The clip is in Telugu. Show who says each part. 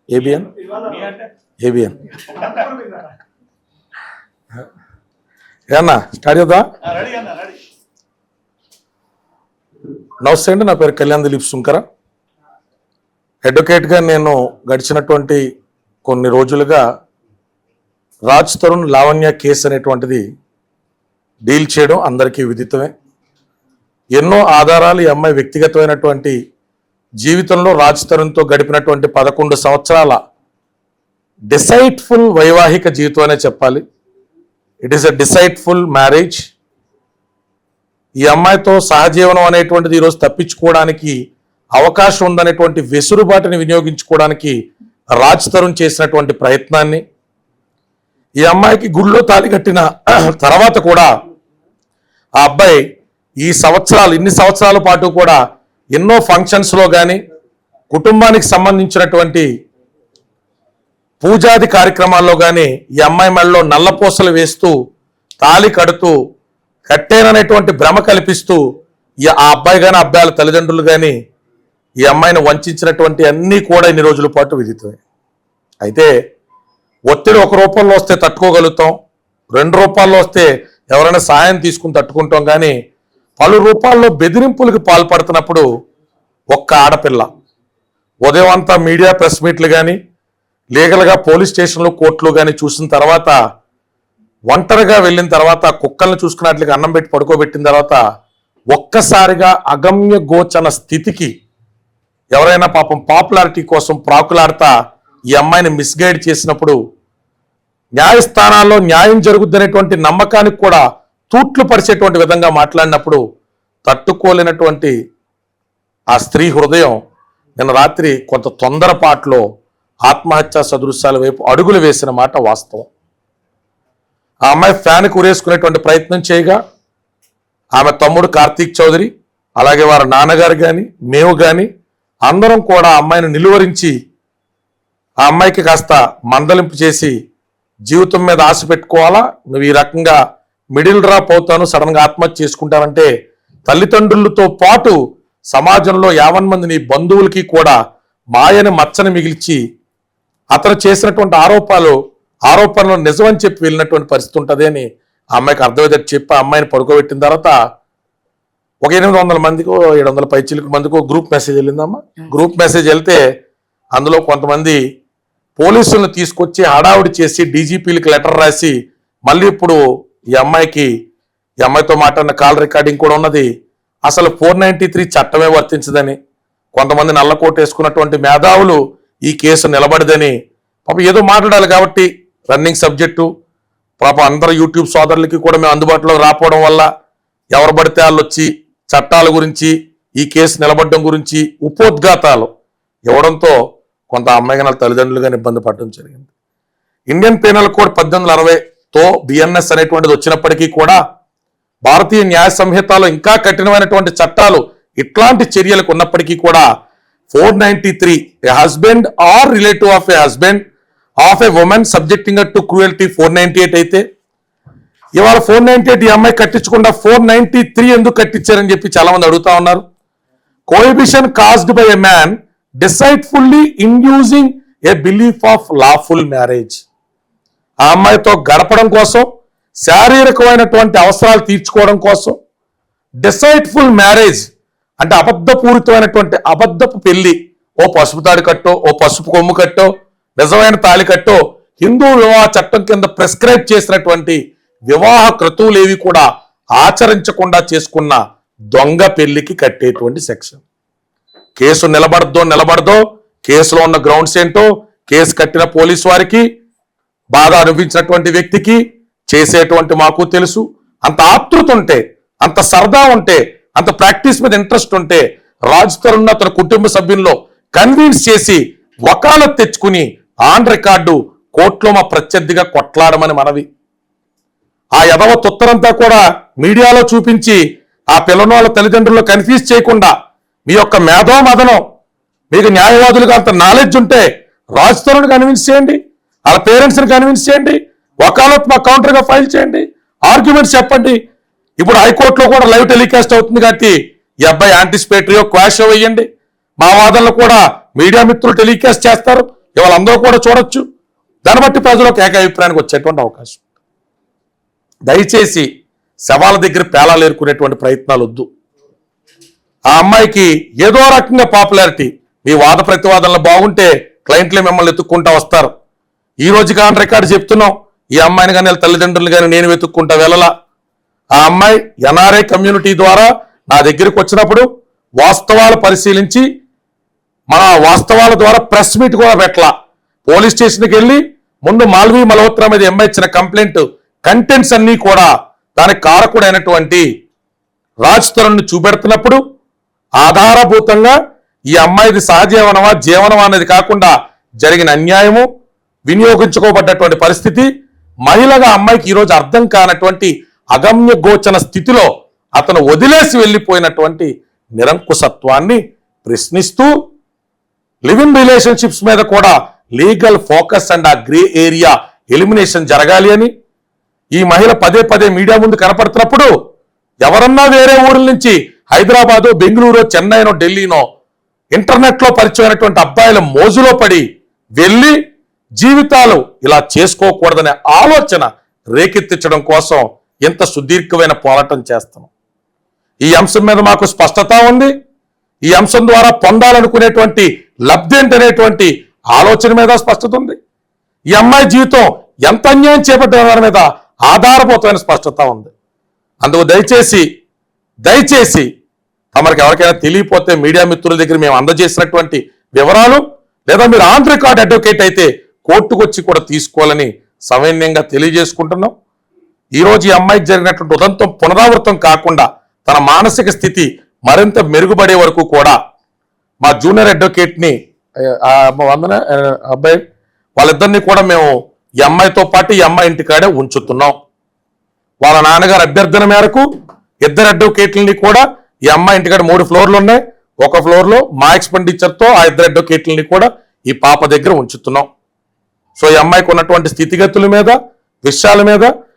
Speaker 1: ఏబిఎన్ ఏబిఎన్ ఏనా స్టార్ట్ చేద్దా? నమస్తే అండి, నా పేరు కళ్యాణ్ దిలీప్ సుంకర. అడ్వకేట్గా నేను గడిచినటువంటి కొన్ని రోజులుగా రాజ్ తరుణ్ లావణ్య కేసు అనేటువంటిది డీల్ చేయడం అందరికీ విదితమే. ఎన్నో ఆధారాలు ఈ అమ్మాయి వ్యక్తిగతమైనటువంటి జీవితంలో రాజ్ తరుణ్తో గడిపినటువంటి 11 సంవత్సరాల డిసైట్ఫుల్ వైవాహిక జీవితం అనే చెప్పాలి. It is a deceitful marriage. ఈ అమ్మాయితో సహజీవనం అనేటువంటిది ఈరోజు తప్పించుకోవడానికి అవకాశం ఉందనేటువంటి వెసులుబాటుని వినియోగించుకోవడానికి రాజ్ తరుణ్ చేసినటువంటి ప్రయత్నాన్ని, ఈ అమ్మాయికి గుళ్ళో తాళి కట్టిన తర్వాత కూడా ఆ అబ్బాయి ఇన్ని సంవత్సరాల పాటు కూడా ఎన్నో ఫంక్షన్స్లో కానీ కుటుంబానికి సంబంధించినటువంటి పూజాది కార్యక్రమాల్లో కానీ ఈ అమ్మాయి మెడలో నల్లపూసలు వేస్తూ తాళి కడుతూ కట్టేననేటువంటి భ్రమ కల్పిస్తూ ఆ అబ్బాయి కానీ అబ్బాయిల తల్లిదండ్రులు కానీ ఈ అమ్మాయిని వంచినటువంటి అన్నీ కూడా ఇన్ని రోజుల పాటు విధితాయి. అయితే ఒత్తిడి ఒక రూపంలో వస్తే తట్టుకోగలుగుతాం, 2 రూపాల్లో వస్తే ఎవరైనా సహాయం తీసుకుని తట్టుకుంటాం. కానీ పలు రూపాల్లో బెదిరింపులకు పాల్పడుతున్నప్పుడు ఒక్క ఆడపిల్ల ఉదయం అంతా మీడియా ప్రెస్ మీట్లు కానీ లీగల్గా పోలీస్ స్టేషన్లు కోర్టులు కానీ చూసిన తర్వాత, ఒంటరిగా వెళ్ళిన తర్వాత, కుక్కలను చూసుకున్నట్లుగా అన్నం పెట్టి పడుకోబెట్టిన తర్వాత ఒక్కసారిగా అగమ్య గోచన స్థితికి ఎవరైనా పాపం పాపులారిటీ కోసం ప్రాకులాడతా ఈ అమ్మాయిని మిస్గైడ్ చేసినప్పుడు, న్యాయస్థానాల్లో న్యాయం జరుగుద్దనేటువంటి నమ్మకానికి కూడా తూట్లు పరిచేటువంటి విధంగా మాట్లాడినప్పుడు తట్టుకోలేనటువంటి ఆ స్త్రీ హృదయం నిన్న రాత్రి కొంత తొందరపాటులో ఆత్మహత్యా సదృశ్యాల వైపు అడుగులు వేసిన మాట వాస్తవం. ఆ అమ్మాయి ఫ్యాన్కి ఉరేసుకునేటువంటి ప్రయత్నం చేయగా ఆమె తమ్ముడు కార్తీక్ చౌదరి, అలాగే వారి నాన్నగారు కానీ మేము కానీ అందరం కూడా ఆ అమ్మాయిని నిలువరించి ఆ అమ్మాయికి కాస్త మందలింపు చేసి, జీవితం మీద ఆశ పెట్టుకోవాలా, నువ్వు ఈ రకంగా మిడిల్ డ్రాప్ అవుతాను, సడన్గా ఆత్మహత్య చేసుకుంటానంటే తల్లిదండ్రులతో పాటు సమాజంలో 50 మంది నీ బంధువులకి కూడా మాయని మచ్చని మిగిల్చి అతను చేసినటువంటి ఆరోపణలు నిజమని చెప్పి వెళ్ళినటువంటి పరిస్థితి ఉంటుంది అని ఆ అమ్మాయికి అర్థమయ్యేటట్టు చెప్పి ఆ అమ్మాయిని పడుకోబెట్టిన తర్వాత ఒక 800 మందికో 700 పైచిలకు మందికో గ్రూప్ మెసేజ్ వెళ్ళిందమ్మా. గ్రూప్ మెసేజ్ వెళ్తే అందులో కొంతమంది పోలీసులను తీసుకొచ్చి హడావుడి చేసి డీజీపీలకు లెటర్ రాసి మళ్ళీ ఇప్పుడు ఈ అమ్మాయితో మాట్లాడిన కాల్ రికార్డింగ్ కూడా ఉన్నది. అసలు 493 చట్టమే వర్తించదని, కొంతమంది నల్లకోట వేసుకున్నటువంటి మేధావులు ఈ కేసు నిలబడదని, పాప ఏదో మాట్లాడాలి కాబట్టి రన్నింగ్ సబ్జెక్టు, పాప అందరు యూట్యూబ్ సోదరులకి కూడా మేము అందుబాటులో రాకపోవడం వల్ల ఎవరు పడితే వాళ్ళు వచ్చి చట్టాల గురించి ఈ కేసు నిలబడడం గురించి ఉపోద్ఘాతాలు ఇవ్వడంతో కొంత అమ్మాయి గారి తల్లిదండ్రులు కానీ ఇబ్బంది పడడం జరిగింది. ఇండియన్ పీనల్ కోడ్ 1860తో బిఎన్ఎస్ అనేటువంటిది వచ్చినప్పటికీ కూడా భారతీయ న్యాయ సంహితలో ఇంకా కఠినమైనటువంటి చట్టాలు ఇట్లాంటి చర్యలకు ఉన్నప్పటికీ కూడా 493 a husband or relative of a husband of a woman subjecting to cruelty 498 అయితే, ఇవాళ 498 ఈ అమ్మాయి కట్టించకుండా 493 ఎందుకు కట్టించారని చెప్పి చాలా మంది అడుగుతా ఉన్నారు. Cohabitation caused by a man deceitfully inducing a belief of lawful marriage. ఆ అమ్మాయితో గడపడం కోసం, శారీరకమైనటువంటి అవసరాలు తీర్చుకోవడం కోసం డిసైట్ఫుల్ మ్యారేజ్ అంటే అబద్ధపూరితమైనటువంటి అబద్ధపు పెళ్లి, ఓ పసుపు తాడి కట్టో, ఓ పసుపు కొమ్ము కట్టో, నిజమైన తాళి కట్టో, హిందూ వివాహ చట్టం కింద ప్రిస్క్రైబ్ చేసినటువంటి వివాహ క్రతువులేవి కూడా ఆచరించకుండా చేసుకున్న దొంగ పెళ్లికి కట్టేటువంటి సెక్షన్. కేసు నిలబడదో కేసులో ఉన్న గ్రౌండ్స్ ఏంటో కేసు కట్టిన పోలీసు వారికి, బాధ అనిపించినటువంటి వ్యక్తికి, చేసేటువంటి మాకు తెలుసు. అంత ఆతృత ఉంటే, అంత సరదా ఉంటే, అంత ప్రాక్టీస్ మీద ఇంట్రెస్ట్ ఉంటే రాజ్ తరుణ్ తన కుటుంబ సభ్యుల్లో కన్విన్స్ చేసి వకాలత్ తెచ్చుకుని ఆన్ రికార్డు కోర్టులో మా ప్రత్యర్థిగా కొట్లాడమని మనవి. ఆ యదవ తొత్తరంతా కూడా మీడియాలో చూపించి ఆ పిల్లనోళ్ళ తల్లిదండ్రులు కన్ఫ్యూజ్ చేయకుండా, మీ యొక్క మేధోమదనం, మీకు న్యాయవాదులుగా అంత నాలెడ్జ్ ఉంటే రాజ్ తరుణ్ కన్విన్స్ చేయండి, వాళ్ళ పేరెంట్స్ని కన్విన్స్ చేయండి, వకాలత్ మా కౌంటర్గా ఫైల్ చేయండి, ఆర్గ్యుమెంట్స్ చెప్పండి. ఇప్పుడు హైకోర్టులో కూడా లైవ్ టెలికాస్ట్ అవుతుంది కాబట్టి ఈ అబ్బాయి యాంటిసిపేటరీయో క్వాషో వేయండి. మా వాదనలు కూడా మీడియా మిత్రులు టెలికాస్ట్ చేస్తారు, ఇవాళ అందరూ కూడా చూడొచ్చు. దాన్ని బట్టి ప్రజలకు ఏకాభిప్రాయానికి వచ్చేటువంటి అవకాశం. దయచేసి శవాల దగ్గర పేలాలు ఏరుకునేటువంటి ప్రయత్నాలు వద్దు. ఆ అమ్మాయికి ఏదో రకంగా పాపులారిటీ, మీ వాద ప్రతివాదనలు బాగుంటే క్లయింట్లే మిమ్మల్ని ఎత్తుక్కుంటా వస్తారు. ఈ రోజు కాని రికార్డు చెప్తున్నాం, ఈ అమ్మాయిని కానీ వాళ్ళ తల్లిదండ్రులు కానీ నేను వెతుక్కుంటా వెళ్ళలా. ఆ అమ్మాయి ఎన్ఆర్ఐ కమ్యూనిటీ ద్వారా నా దగ్గరికి వచ్చినప్పుడు వాస్తవాలు పరిశీలించి మన వాస్తవాల ద్వారా ప్రెస్ మీట్ కూడా పెట్టలా. పోలీస్ స్టేషన్కి వెళ్ళి ముందు మాల్వీ మల్హోత్రా మీద అమ్మాయి ఇచ్చిన కంప్లైంట్ కంటెంట్స్ అన్నీ కూడా దానికి కారకుడైనటువంటి రాజ్ తరుణ్ని చూపెడుతున్నప్పుడు ఆధారభూతంగా ఈ అమ్మాయిది సహజీవనమా జీవనమా అనేది కాకుండా జరిగిన అన్యాయము, వినియోగించుకోబడ్డటువంటి పరిస్థితి, మహిళగా అమ్మాయికి ఈరోజు అర్థం కానటువంటి అగమ్య గోచన స్థితిలో అతను వదిలేసి వెళ్ళిపోయినటువంటి నిరంకుశత్వాన్ని ప్రశ్నిస్తూ లివ్ ఇన్ రిలేషన్షిప్స్ మీద కూడా లీగల్ ఫోకస్ అండ్ ఆ గ్రే ఏరియా ఎలిమినేషన్ జరగాలి అని ఈ మహిళ పదే పదే మీడియా ముందు కనపడుతున్నప్పుడు ఎవరన్నా వేరే ఊర్ల నుంచి హైదరాబాదు, బెంగళూరు, చెన్నైనో, ఢిల్లీనో ఇంటర్నెట్లో పరిచయమైనటువంటి అబ్బాయిల మోజులో పడి వెళ్ళి జీవితాలు ఇలా చేసుకోకూడదనే ఆలోచన రేకెత్తించడం కోసం ఎంత సుదీర్ఘమైన పోరాటం చేస్తాం. ఈ అంశం మీద మాకు స్పష్టత ఉంది. ఈ అంశం ద్వారా పొందాలనుకునేటువంటి లబ్ధి ఏంటనేటువంటి ఆలోచన మీద స్పష్టత ఉంది. ఈ అమ్మాయి జీవితం ఎంత అన్యాయం చేపట్టిన దాని మీద ఆధారభూతమైన స్పష్టత ఉంది. అందుకు దయచేసి తమరికి ఎవరికైనా తెలియపోతే మీడియా మిత్రుల దగ్గర మేము అందజేసినటువంటి వివరాలు లేదా మీరు ఆన్ రికార్డ్ అడ్వకేట్ అయితే కోర్టుకు వచ్చి కూడా తీసుకోవాలని సవినయంగా తెలియజేసుకుంటున్నాం. ఈరోజు ఈ అమ్మాయికి జరిగినటువంటి ఉదంతం పునరావృతం కాకుండా తన మానసిక స్థితి మరింత మెరుగుపడే వరకు కూడా మా జూనియర్ అడ్వకేట్ని అబ్బాయి వాళ్ళిద్దరిని కూడా మేము ఈ అమ్మాయితో పాటు ఈ అమ్మాయి ఇంటికాడే ఉంచుతున్నాం. వాళ్ళ నాన్నగారు అభ్యర్థన మేరకు ఇద్దరు అడ్వకేట్లని కూడా ఈ అమ్మాయి ఇంటికాడ 3 ఫ్లోర్లు ఉన్నాయి. ఒక ఫ్లోర్లో మా ఎక్స్పెండిచర్తో ఆ ఇద్దరు అడ్వకేట్లని కూడా ఈ పాప దగ్గర ఉంచుతున్నాం. సో ఈ అమ్మాయికి ఉన్నటువంటి స్థితిగతుల మీద, విషయాల మీద